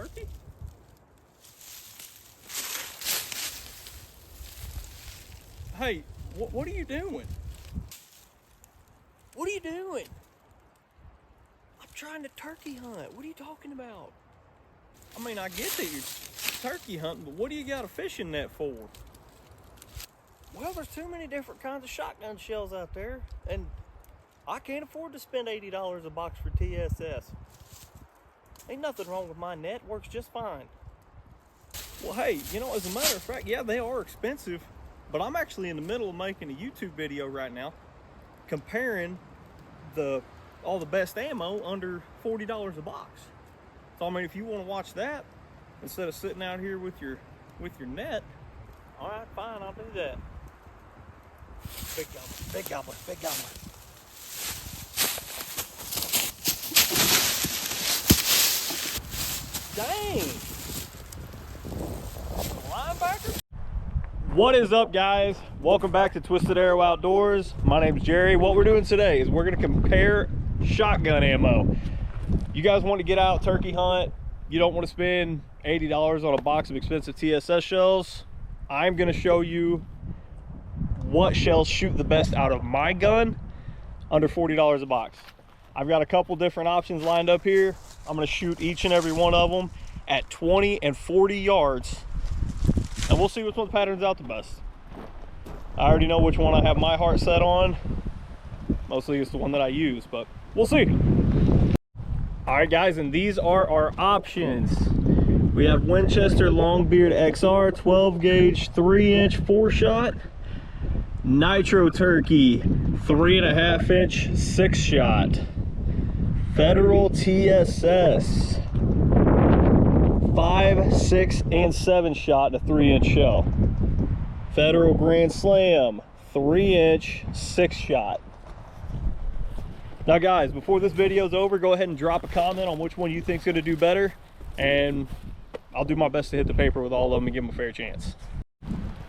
turkey? Hey, what are you doing? What are you doing? I'm trying to turkey hunt. What are you talking about? I mean, I get that you're turkey hunting, but what do you got a fishing net for? Well, there's too many different kinds of shotgun shells out there, and I can't afford to spend $80 a box for TSS. Ain't nothing wrong with my net, works just fine. Well, hey, you know, as a matter of fact, yeah, they are expensive, but I'm actually in the middle of making a YouTube video right now comparing all the best ammo under $40 a box. So I mean, if you want to watch that instead of sitting out here with your net, all right, fine, I'll do that. Big gobbler, big gobbler, big gobbler. Dang! Linebacker? What is up, guys? Welcome back to Twisted Arrow Outdoors. My name's Jerry. What we're doing today is we're going to compare shotgun ammo. You guys want to get out turkey hunt, you don't want to spend $80 on a box of expensive TSS shells. I'm going to show you what shells shoot the best out of my gun under $40 a box. I've got a couple different options lined up here. I'm going to shoot each and every one of them at 20 and 40 yards, and we'll see which one patterns out the best. I already know which one I have my heart set on. Mostly it's the one that I use, but we'll see. All right, guys, and these are our options. We have Winchester Longbeard XR 12 gauge 3-inch 4-shot, Nitro Turkey 3.5 inch 6-shot, Federal TSS 5, 6, and 7-shot in a 3-inch shell, Federal Grand Slam 3-inch 6-shot. Now guys, before this video is over, go ahead and drop a comment on which one you think is going to do better, and I'll do my best to hit the paper with all of them and give them a fair chance.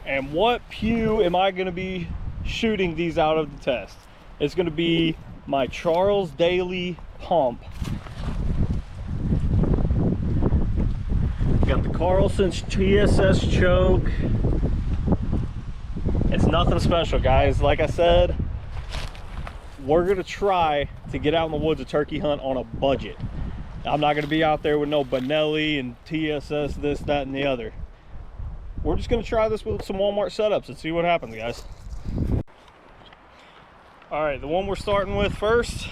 And what pew am I going to be shooting these out of the test? It's going to be my Charles Daly pump. Got the Carlson's TSS choke. It's nothing special, guys. Like I said, we're gonna try to get out in the woods a turkey hunt on a budget. I'm not gonna be out there with no Benelli and TSS this, that, and the other. We're just gonna try this with some Walmart setups and see what happens, guys. All right, the one we're starting with first,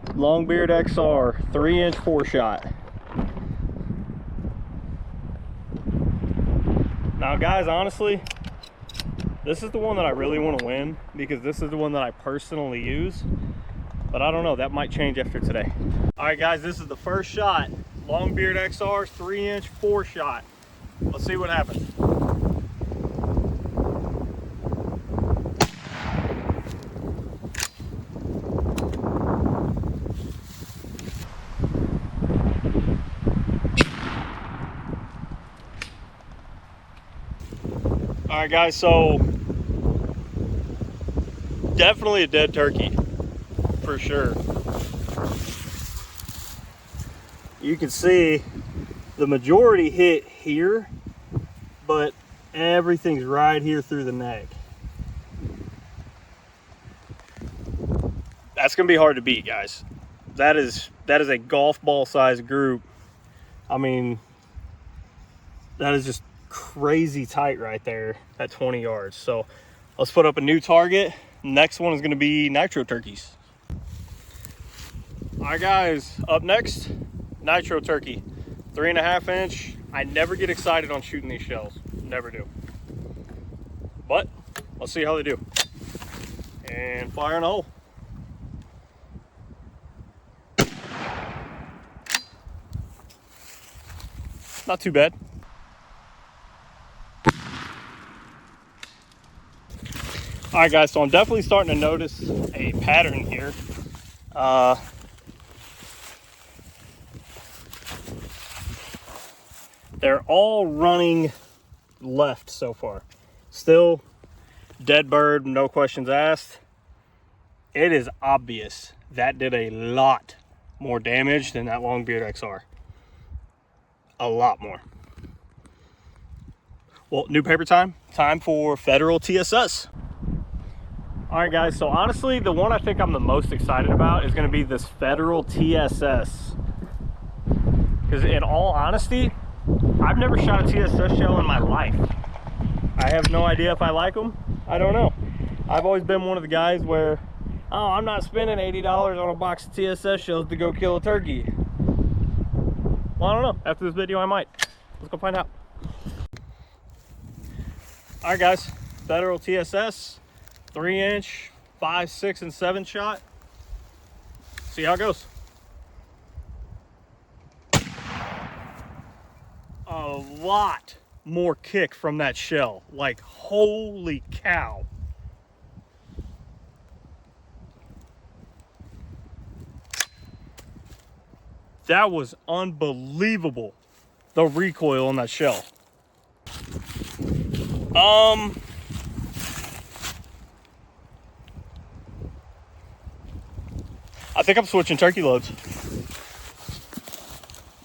Longbeard XR 3-inch 4-shot. Now guys, honestly, this is the one that I really want to win because this is the one that I personally use, but I don't know, that might change after today. All right guys, this is the first shot, Longbeard XR 3-inch 4-shot. Let's see what happens. All right guys, so definitely a dead turkey for sure. You can see the majority hit here, but everything's right here through the neck. That's gonna be hard to beat, guys. That is a golf ball sized group. I mean, that is just crazy tight right there at 20 yards. So let's put up a new target. Next one is going to be Nitro Turkeys. All right guys, up next, Nitro Turkey 3.5 inch. I never get excited on shooting these shells, never do, but let's see how they do. And fire in a hole. Not too bad. All right guys, so I'm definitely starting to notice a pattern here. They're all running left so far. Still dead bird, no questions asked. It is obvious that did a lot more damage than that Longbeard XR. a lot more. Well, new paper time. Time for federal TSS. All right, guys, so honestly, the one I think I'm the most excited about is gonna be this federal TSS. Because in all honesty, I've never shot a TSS shell in my life. I have no idea if I like them. I don't know. I've always been one of the guys where, oh, I'm not spending $80 on a box of TSS shells to go kill a turkey. Well, I don't know. After this video, I might. Let's go find out. All right, guys, federal TSS, 3-inch, 5, 6, and 7 shot. See how it goes. A lot more kick from that shell. Like, holy cow. That was unbelievable, the recoil on that shell. I think I'm switching turkey loads.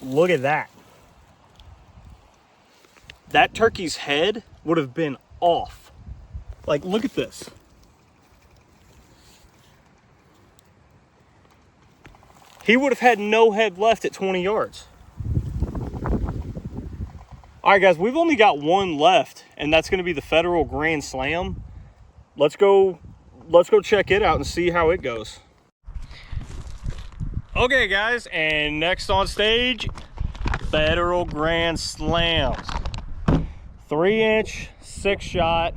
Look at that. That turkey's head would have been off. Like, look at this. He would have had no head left at 20 yards. All right, guys, we've only got one left, and that's going to be the Federal Grand Slam. Let's go check it out and see how it goes. Okay, guys, and next on stage, Federal Grand Slams. 3-inch, 6-shot.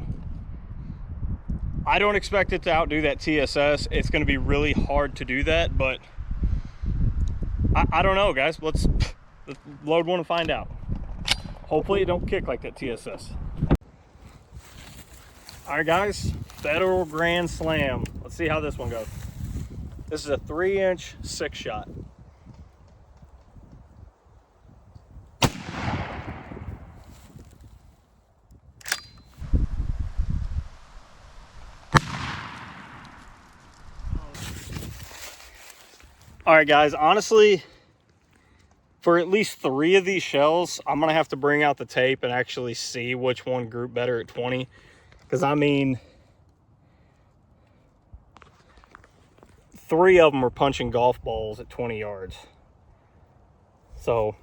I don't expect it to outdo that TSS. It's going to be really hard to do that, but I don't know, guys. Let's load one and find out. Hopefully it don't kick like that TSS. All right, guys, Federal Grand Slam. Let's see how this one goes. This is a 3-inch, 6-shot. All right, guys, honestly, for at least 3 of these shells, I'm gonna have to bring out the tape and actually see which one grouped better at 20. Because, I mean, 3 of them are punching golf balls at 20 yards. So,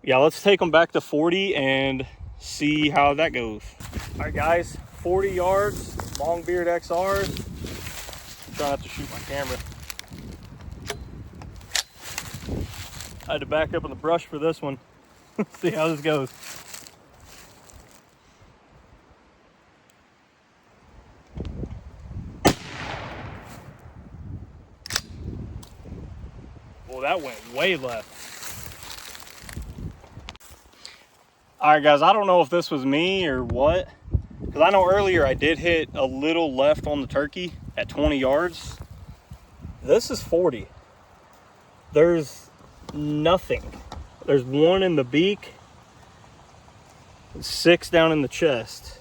yeah, let's take them back to 40 and see how that goes. All right, guys, 40 yards, Longbeard XRs. Try not to shoot my camera. I had to back up in the brush for this one. See how this goes. Well, that went way left. All right, guys, I don't know if this was me or what, because I know earlier I did hit a little left on the turkey at 20 yards. This is 40. There's nothing. There's 1 in the beak, 6 down in the chest.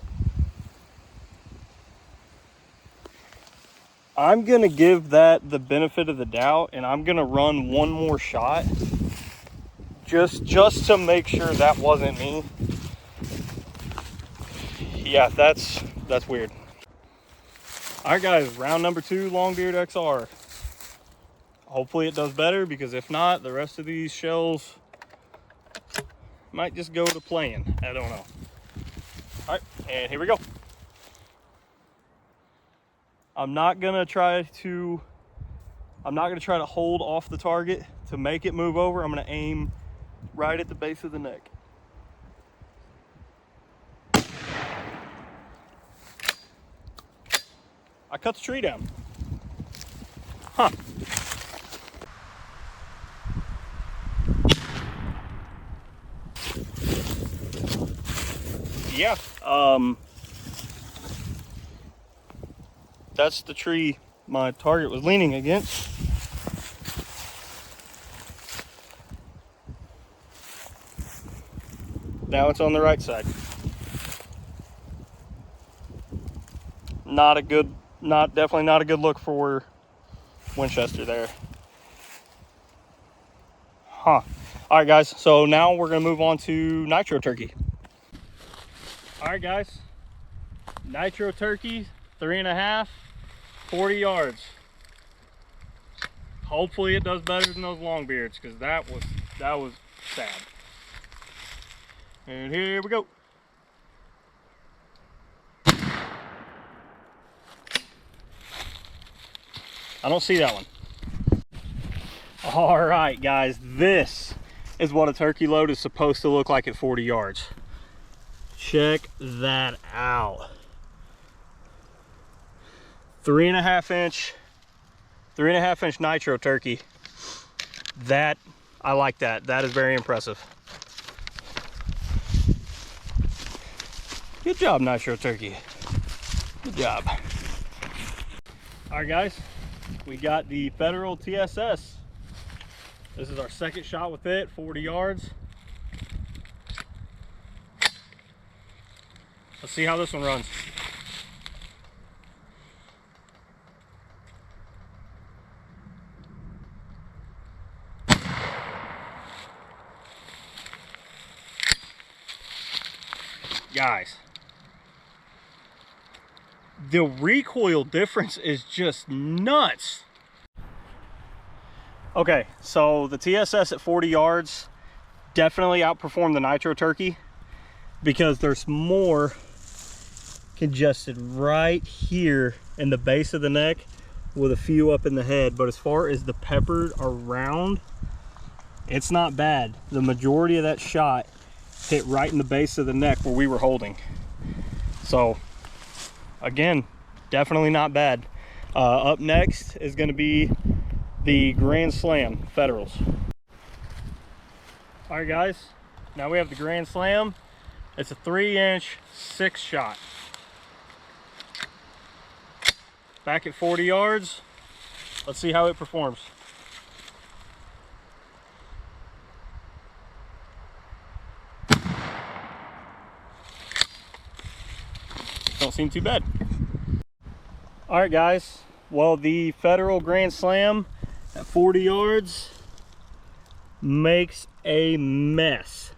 I'm gonna give that the benefit of the doubt, and I'm gonna run one more shot just to make sure that wasn't me. Yeah, that's weird. All right, guys, round number 2, Longbeard XR. Hopefully it does better, because if not, the rest of these shells might just go to playing. I don't know. All right, and here we go. I'm not gonna try to hold off the target to make it move over. I'm gonna aim right at the base of the neck. I cut the tree down. Huh. Yeah, that's the tree my target was leaning against. Now it's on the right side. Definitely not a good look for Winchester there. Huh. All right, guys, so now we're gonna move on to nitro turkey. All right, guys, nitro turkey, 3.5, 40 yards. Hopefully it does better than those long beards, because that was sad. And here we go. I don't see that one. All right, guys, this is what a turkey load is supposed to look like at 40 yards. Check that out. 3.5 inch nitro turkey. That, I like that. That is very impressive. Good job, nitro turkey. Good job. All right, guys, we got the Federal TSS. This is our second shot with it, 40 yards. Let's see how this one runs. Guys, the recoil difference is just nuts. Okay, so the TSS at 40 yards definitely outperformed the nitro turkey because there's more congested right here in the base of the neck with a few up in the head. But as far as the peppered around, it's not bad. The majority of that shot hit right in the base of the neck where we were holding. So again, definitely not bad. Up next is going to be the Grand Slam Federals. All right, guys, now we have the Grand Slam. It's a 3-inch 6-shot. Back at 40 yards. Let's see how it performs. Don't seem too bad. All right, guys, well, the Federal Grand Slam at 40 yards makes a mess.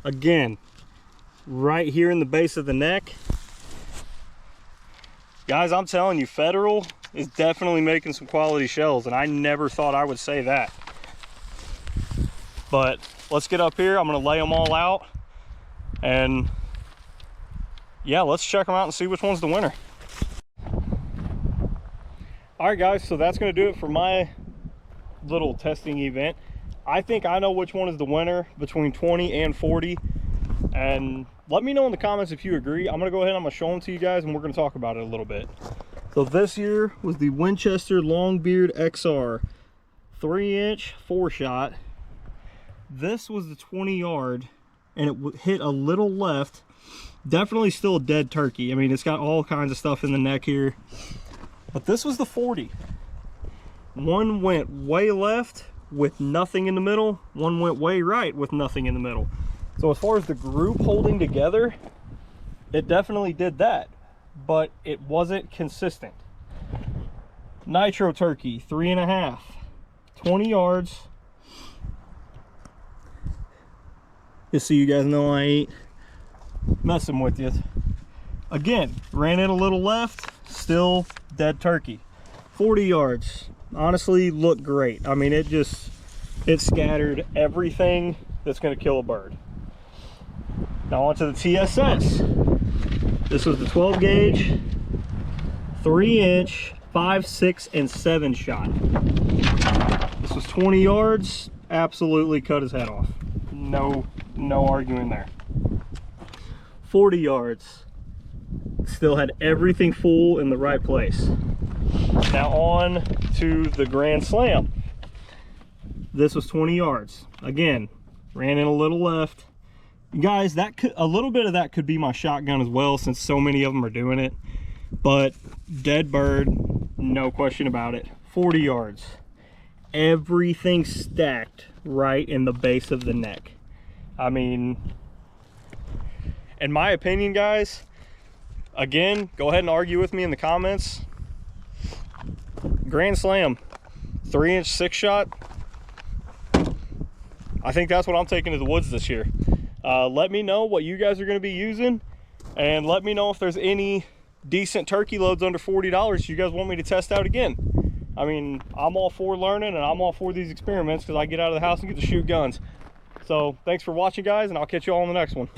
Again, right here in the base of the neck. Guys, I'm telling you, Federal is definitely making some quality shells, and I never thought I would say that. But let's get up here. I'm gonna lay them all out, and yeah, let's check them out and see which one's the winner. All right, guys, so that's gonna do it for my little testing event. I think I know which one is the winner between 20 and 40, and let me know in the comments if you agree. I'm gonna go ahead and I'm gonna show them to you guys, and we're gonna talk about it a little bit. So this year was the Winchester Longbeard XR 3-inch 4-shot. This was the 20 yard, and it hit a little left. Definitely still a dead turkey. I mean, it's got all kinds of stuff in the neck here. But this was the 40. One went way left with nothing in the middle. One went way right with nothing in the middle. So as far as the group holding together, it definitely did that, but it wasn't consistent. Nitro turkey, 3.5, 20 yards. Just so you guys know I ain't messing with you. Again, ran it a little left, still dead turkey. 40 yards, honestly looked great. I mean, it scattered everything that's gonna kill a bird. Now onto the TSS. This was the 12 gauge, 3-inch, 5, 6, and 7 shot. This was 20 yards, absolutely cut his head off. No arguing there. 40 yards, still had everything full in the right place. Now on to the Grand Slam. This was 20 yards. Again, ran in a little left. Guys, a little bit of that could be my shotgun as well, since so many of them are doing it. But dead bird, no question about it. 40 yards. Everything stacked right in the base of the neck. I mean, in my opinion, guys, again, go ahead and argue with me in the comments. Grand Slam, 3-inch 6-shot. I think that's what I'm taking to the woods this year. Let me know what you guys are going to be using, and let me know if there's any decent turkey loads under $40 you guys want me to test out again. I mean, I'm all for learning, and I'm all for these experiments because I get out of the house and get to shoot guns. So thanks for watching, guys, and I'll catch you all on the next one.